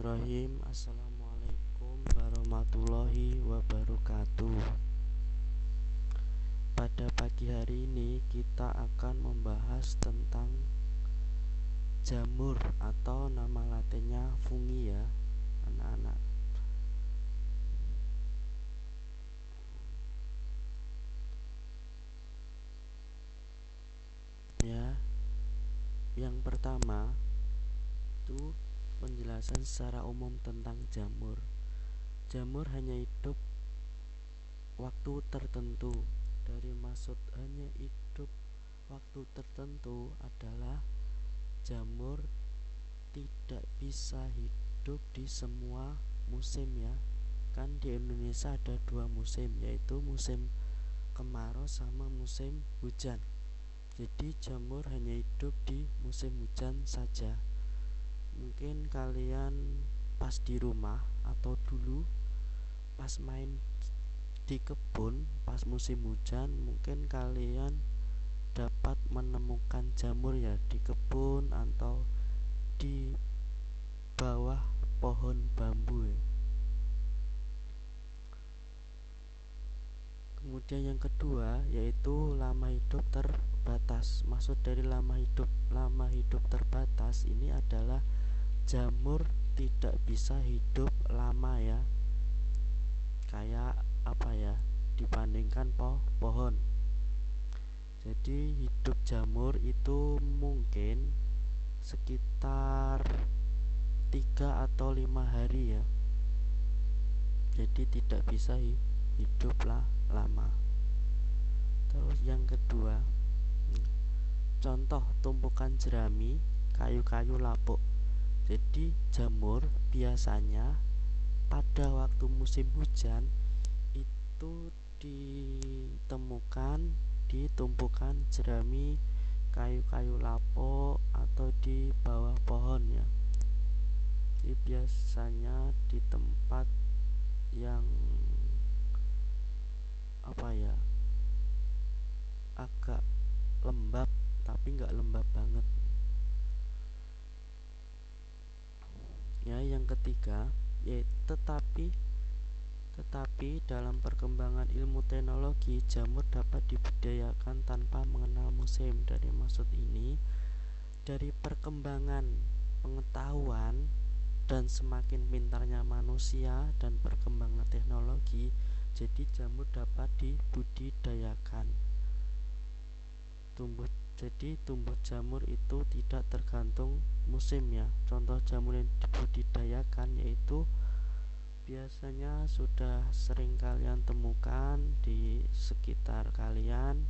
Bismillahirrahmanirrahim. Assalamualaikum warahmatullahi wabarakatuh. Pada pagi hari ini kita akan membahas tentang jamur atau nama latinnya fungi ya, anak-anak. Ya, yang pertama itu penjelasan secara umum tentang jamur. Jamur hanya hidup waktu tertentu. Dari maksud hanya hidup waktu tertentu adalah jamur tidak bisa hidup di semua musim ya. Kan di Indonesia ada 2 musim, yaitu musim kemarau sama musim hujan. Jadi jamur hanya hidup di musim hujan saja. Mungkin kalian pas di rumah atau dulu pas main di kebun pas musim hujan, mungkin kalian dapat menemukan jamur ya di kebun atau di bawah pohon bambu ya. Kemudian yang kedua yaitu lama hidup terbatas. Maksud dari lama hidup terbatas ini adalah jamur tidak bisa hidup lama ya, kayak apa ya, dibandingkan pohon. Jadi hidup jamur itu mungkin sekitar 3 atau 5 hari ya. Jadi tidak bisa hidup lama. Terus yang kedua, contoh tumpukan jerami, kayu-kayu lapuk. Jadi jamur biasanya pada waktu musim hujan itu ditemukan di tumpukan jerami, kayu-kayu lapuk atau di bawah pohon ya. Jadi biasanya di tempat yang apa ya, agak lembab tapi nggak lembab banget. Ya, yang ketiga tetapi dalam perkembangan ilmu teknologi jamur dapat dibudidayakan tanpa mengenal musim. Dari maksud ini, dari perkembangan pengetahuan dan semakin pintarnya manusia dan perkembangan teknologi, jadi jamur dapat dibudidayakan. Jadi tumbuh jamur itu tidak tergantung musim ya. Contoh jamur yang dibudidayakan yaitu biasanya sudah sering kalian temukan di sekitar kalian.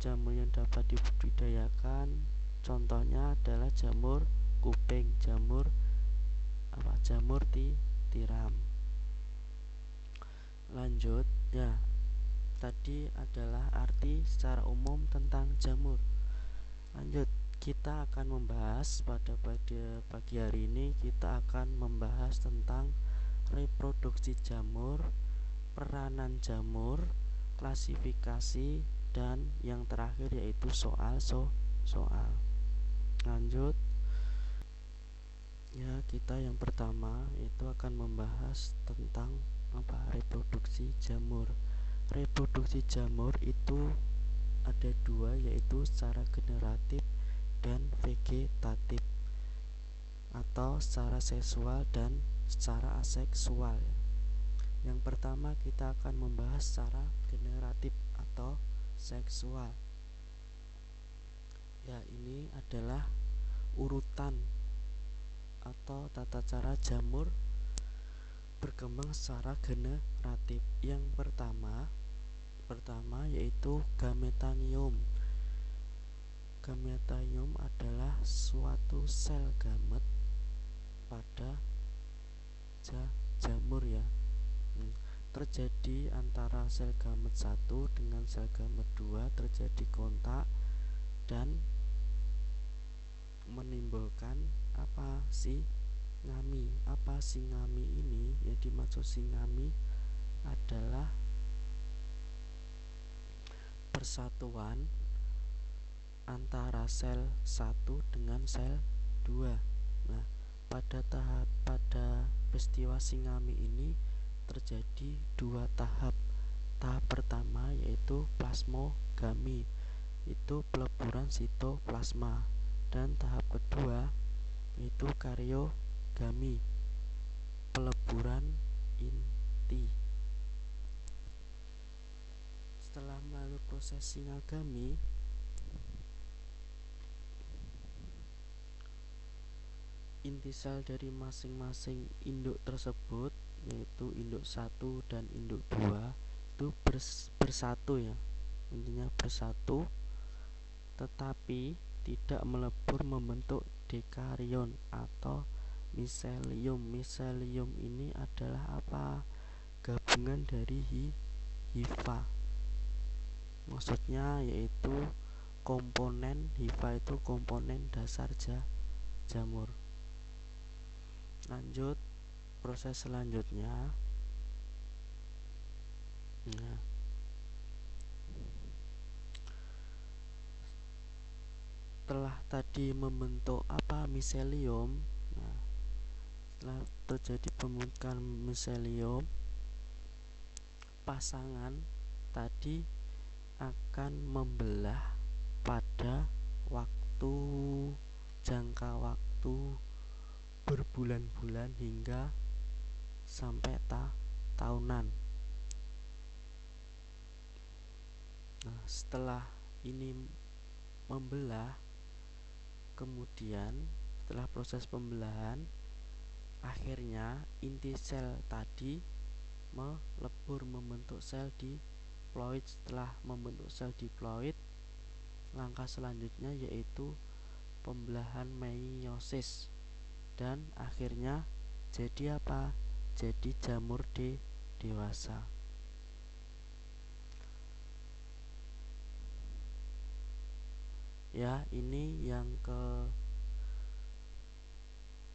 Jamur yang dapat dibudidayakan contohnya adalah jamur kuping, jamur tiram. Lanjut ya. Tadi adalah arti secara umum tentang jamur. Lanjut, kita akan membahas pada pagi hari ini kita akan membahas tentang reproduksi jamur, peranan jamur, klasifikasi, dan yang terakhir yaitu soal. Lanjut ya, kita yang pertama itu akan membahas tentang reproduksi jamur. Reproduksi jamur itu ada 2, yaitu secara generatif dan vegetatif, atau secara seksual dan secara aseksual. Yang pertama kita akan membahas secara generatif atau seksual. Ya, ini adalah urutan atau tata cara jamur berkembang secara generatif. Yang pertama yaitu gametanium. Gametanium adalah suatu sel gamet pada jamur ya. Terjadi antara sel gamet 1 dengan sel gamet 2 terjadi kontak dan menimbulkan singami. Singami ini? Yang dimaksud singami adalah persatuan antara sel 1 dengan sel 2. Nah, pada peristiwa Singami ini terjadi dua tahap. Tahap pertama yaitu plasmogami, itu peleburan sitoplasma, dan tahap kedua yaitu karyogami, peleburan inti. Setelah melalui proses singagami, inti sel dari masing-masing induk tersebut, yaitu induk 1 dan induk 2, itu bersatu ya, intinya bersatu, tetapi tidak melebur membentuk dekaryon atau miselium. Miselium ini adalah apa? Gabungan dari hifa. Maksudnya yaitu komponen hifa itu komponen dasar jamur. Lanjut proses selanjutnya. Nah, setelah tadi membentuk apa? Miselium. Nah, setelah terjadi pembentukan miselium, pasangan tadi akan membelah pada jangka waktu berbulan-bulan hingga sampai tahunan. Nah, setelah ini membelah, kemudian setelah proses pembelahan, akhirnya inti sel tadi melebur membentuk sel diploid. Setelah membentuk sel diploid, langkah selanjutnya yaitu pembelahan meiosis, dan akhirnya jadi apa? Jadi jamur dewasa. Ya, ini yang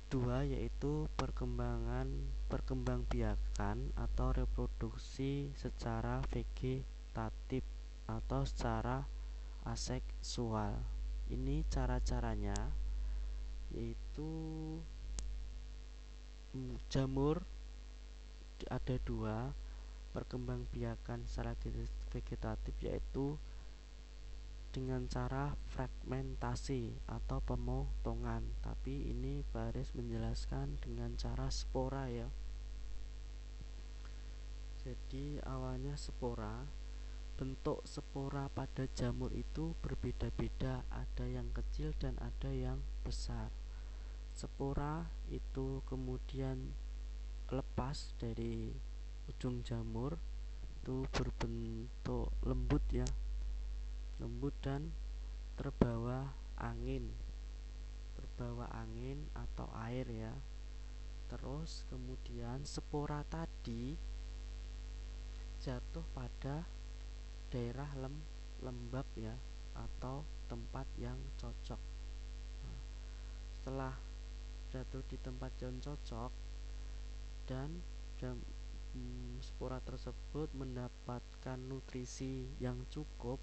kedua yaitu perkembangbiakan atau reproduksi secara vegetatif atau secara aseksual. Ini cara-caranya yaitu jamur ada dua, perkembangbiakan secara vegetatif yaitu dengan cara fragmentasi atau pemotongan, tapi ini Baris menjelaskan dengan cara spora ya. Jadi awalnya spora. Bentuk spora pada jamur itu berbeda-beda, ada yang kecil dan ada yang besar. Spora itu kemudian lepas dari ujung jamur, itu berbentuk lembut ya, lembut dan terbawa angin atau air ya. Terus kemudian spora tadi jatuh pada daerah lembab ya, atau tempat yang cocok. Nah, setelah jatuh di tempat yang cocok dan spora tersebut mendapatkan nutrisi yang cukup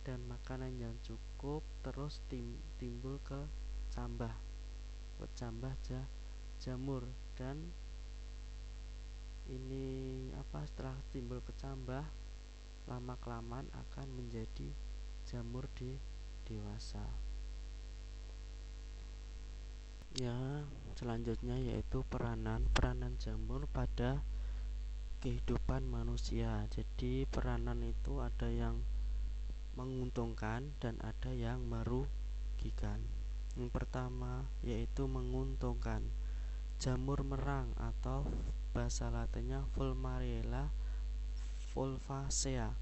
dan makanan yang cukup, terus timbul kecambah jamur, dan ini setelah timbul kecambah, lama-kelamaan akan menjadi jamur dewasa. Ya, selanjutnya yaitu peranan jamur pada kehidupan manusia. Jadi peranan itu ada yang menguntungkan dan ada yang merugikan. Yang pertama yaitu menguntungkan. Jamur merang atau bahasa latinnya Fulmarella fulvacea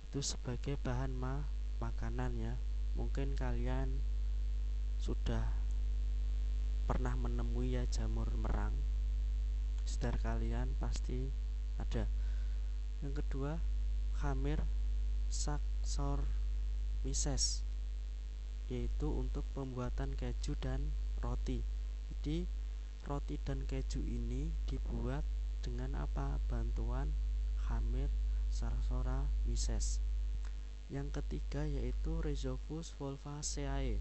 itu sebagai bahan makanan ya. Mungkin kalian sudah pernah menemui ya jamur merang. Saudara kalian pasti ada. Yang kedua, khamir Saccharomyces, yaitu untuk pembuatan keju dan roti. Jadi roti dan keju ini dibuat dengan apa? Bantuan khamir Saccharomyces. Yang ketiga yaitu Rhizopus fulvaceae,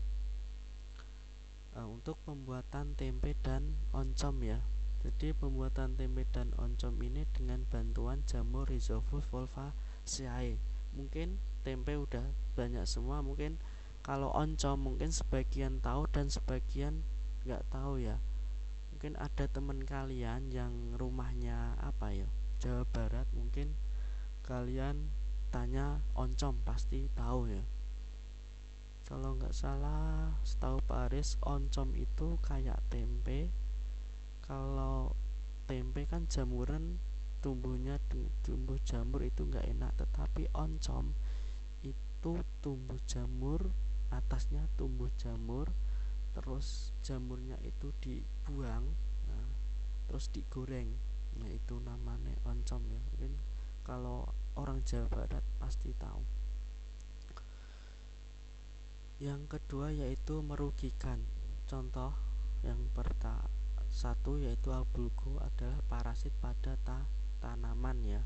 untuk pembuatan tempe dan oncom ya. Jadi pembuatan tempe dan oncom ini dengan bantuan jamur Rhizopus wolffaceae. Mungkin tempe udah banyak semua, mungkin kalau oncom mungkin sebagian tahu dan sebagian nggak tahu ya. Mungkin ada teman kalian yang rumahnya apa ya, Jawa Barat, mungkin kalian tanya oncom pasti tahu ya. Kalau nggak salah, setahu Pak Aris, oncom itu kayak tempe. Kalau tempe kan jamuran, tumbuh jamur itu nggak enak, tetapi oncom itu tumbuh jamur, atasnya tumbuh jamur, terus jamurnya itu dibuang, nah, terus digoreng. Nah, itu namanya oncom ya. Mungkin kalau orang Jawa Barat pasti tahu. Yang kedua yaitu merugikan. Contoh yang pertama satu yaitu Abulgo adalah parasit pada tanaman ya.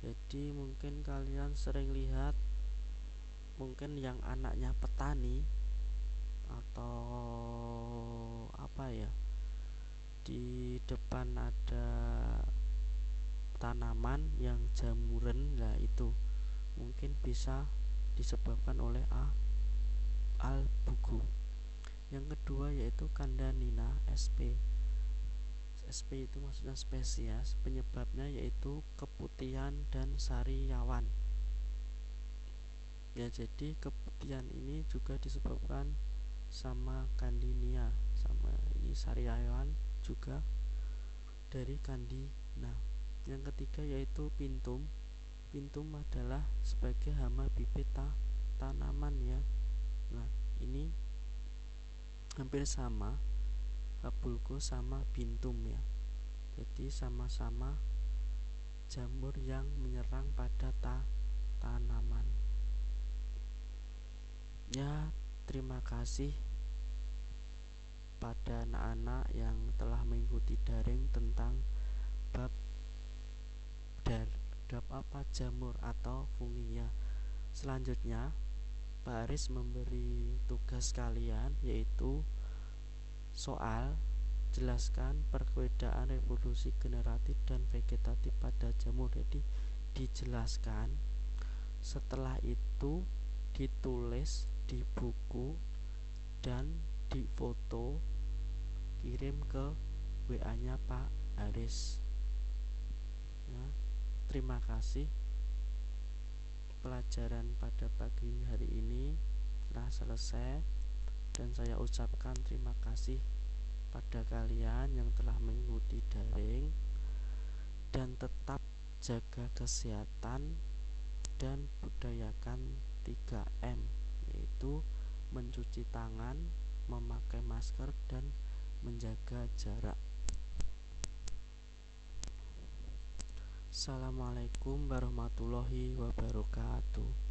Jadi mungkin kalian sering lihat, mungkin yang anaknya petani atau apa ya, di depan ada tanaman yang jamuran, lah itu mungkin bisa disebabkan oleh albugo. Yang kedua yaitu Candanina sp. SP itu maksudnya spesies. Penyebabnya yaitu keputihan dan sariawan. Ya, jadi keputihan ini juga disebabkan sama Candinia, sama ini sariawan juga dari Candina. Yang ketiga yaitu pintum. Pintum adalah sebagai hama bibit tanaman ya. Nah, ini hampir sama, Abulgo sama pintum ya. Jadi sama-sama jamur yang menyerang pada tanaman. Ya, terima kasih pada anak-anak yang telah mengikuti daring tentang bab apa jamur atau fungi ya. Selanjutnya Pak Aris memberi tugas kalian yaitu soal jelaskan perbedaan reproduksi generatif dan vegetatif pada jamur. Jadi dijelaskan, setelah itu ditulis di buku dan difoto, kirim ke WA-nya Pak Aris ya. Terima kasih. Pelajaran pada pagi hari ini telah selesai dan saya ucapkan terima kasih pada kalian yang telah mengikuti daring, dan tetap jaga kesehatan dan budayakan 3M, yaitu mencuci tangan, memakai masker, dan menjaga jarak. Assalamualaikum warahmatullahi wabarakatuh.